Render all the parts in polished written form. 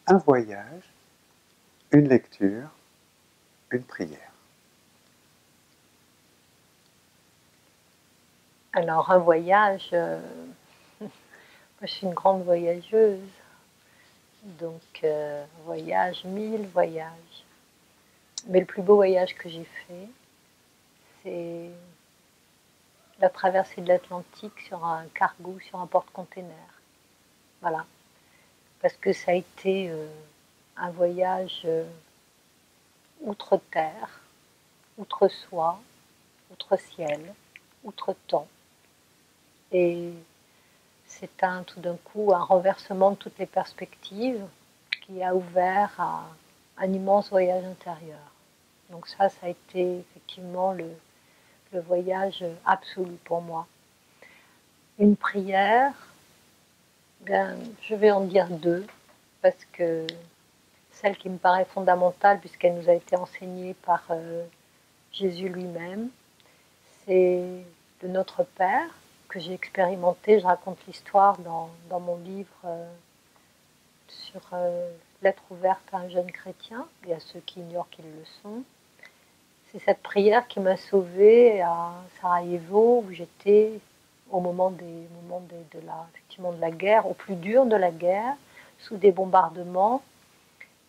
un voyage, une lecture, une prière. Alors, un voyage, moi je suis une grande voyageuse, donc voyage, 1000 voyages. Mais le plus beau voyage que j'ai fait, c'est la traversée de l'Atlantique sur un cargo, sur un porte-container. Voilà. Parce que ça a été un voyage outre-terre, outre-soi, outre-ciel, outre-temps. Et c'est tout d'un coup un renversement de toutes les perspectives qui a ouvert à un immense voyage intérieur. Donc ça a été effectivement le voyage absolu pour moi. Une prière, ben, je vais en dire deux, parce que celle qui me paraît fondamentale, puisqu'elle nous a été enseignée par Jésus lui-même, c'est le Notre Père, que j'ai expérimenté. Je raconte l'histoire dans mon livre sur lettre ouverte à un jeune chrétien et à ceux qui ignorent qu'ils le sont. C'est cette prière qui m'a sauvée à Sarajevo, où j'étais au moment effectivement de la guerre, au plus dur de la guerre, sous des bombardements.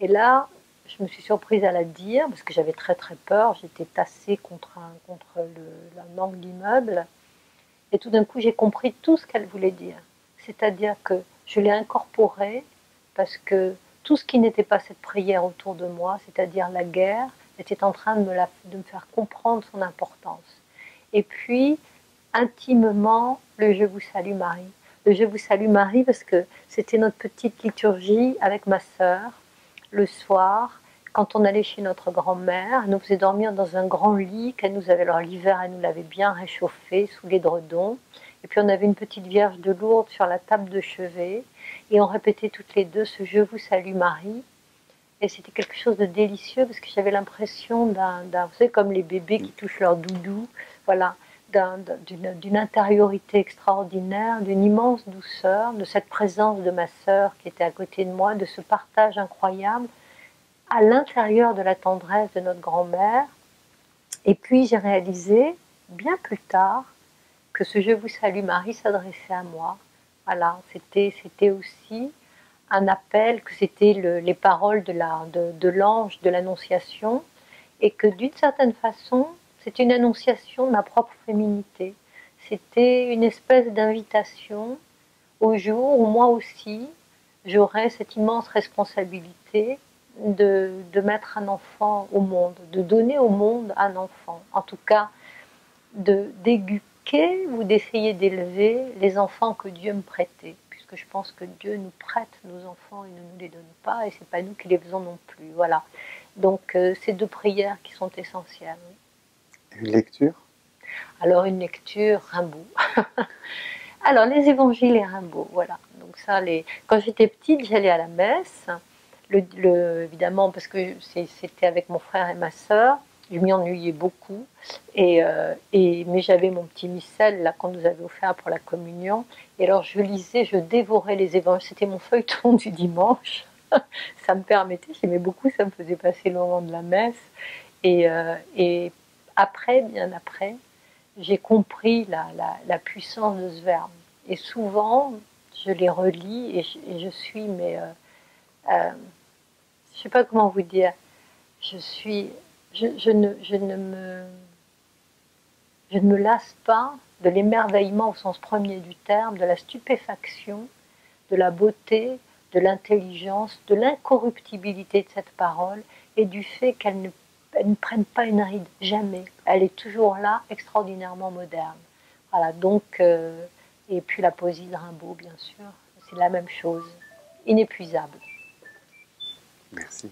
Et là, je me suis surprise à la dire, parce que j'avais très très peur, j'étais tassée contre l'angle d'immeuble. Et tout d'un coup, j'ai compris tout ce qu'elle voulait dire. C'est-à-dire que je l'ai incorporée, parce que tout ce qui n'était pas cette prière autour de moi, c'est-à-dire la guerre, était en train de me faire comprendre son importance. Et puis, intimement, le Je vous salue Marie. Le Je vous salue Marie, parce que c'était notre petite liturgie avec ma sœur, le soir, quand on allait chez notre grand-mère. Elle nous faisait dormir dans un grand lit qu'elle nous avait, alors l'hiver, elle nous l'avait bien réchauffé sous l'édredon. Et puis on avait une petite Vierge de Lourdes sur la table de chevet. Et on répétait toutes les deux ce Je vous salue Marie. Et c'était quelque chose de délicieux, parce que j'avais l'impression vous savez, comme les bébés qui touchent leur doudou, voilà, d'une intériorité extraordinaire, d'une immense douceur, de cette présence de ma sœur qui était à côté de moi, de ce partage incroyable à l'intérieur de la tendresse de notre grand-mère. Et puis j'ai réalisé, bien plus tard, que ce Je vous salue Marie s'adressait à moi. Voilà, c'était aussi un appel, que c'était les paroles de l'ange de l'Annonciation, et que d'une certaine façon, c'est une annonciation de ma propre féminité. C'était une espèce d'invitation au jour où moi aussi, j'aurais cette immense responsabilité de mettre un enfant au monde, de donner au monde un enfant. En tout cas, d'éduquer ou d'essayer d'élever les enfants que Dieu me prêtait. Puisque je pense que Dieu nous prête nos enfants et ne nous les donne pas, et c'est pas nous qui les faisons non plus. Voilà. Donc, ces deux prières qui sont essentielles. Une lecture? Alors, une lecture, Rimbaud. Alors, les évangiles et Rimbaud, voilà. Donc ça, quand j'étais petite, j'allais à la messe, évidemment, parce que c'était avec mon frère et ma sœur. Je m'y ennuyais beaucoup, mais j'avais mon petit missel là qu'on nous avait offert pour la communion. Et alors je lisais, je dévorais les évangiles. C'était mon feuilleton du dimanche. Ça me permettait, j'aimais beaucoup, ça me faisait passer le moment de la messe. Et après, bien après, j'ai compris la puissance de ce verbe. Et souvent, je les relis et je suis, mais je ne sais pas comment vous dire, je suis, je ne me lasse pas de l'émerveillement au sens premier du terme, de la stupéfaction, de la beauté, de l'intelligence, de l'incorruptibilité de cette parole et du fait qu'elle ne prenne pas une ride, jamais. Elle est toujours là, extraordinairement moderne. Voilà, donc, et puis la poésie de Rimbaud, bien sûr, c'est la même chose, inépuisable. Merci.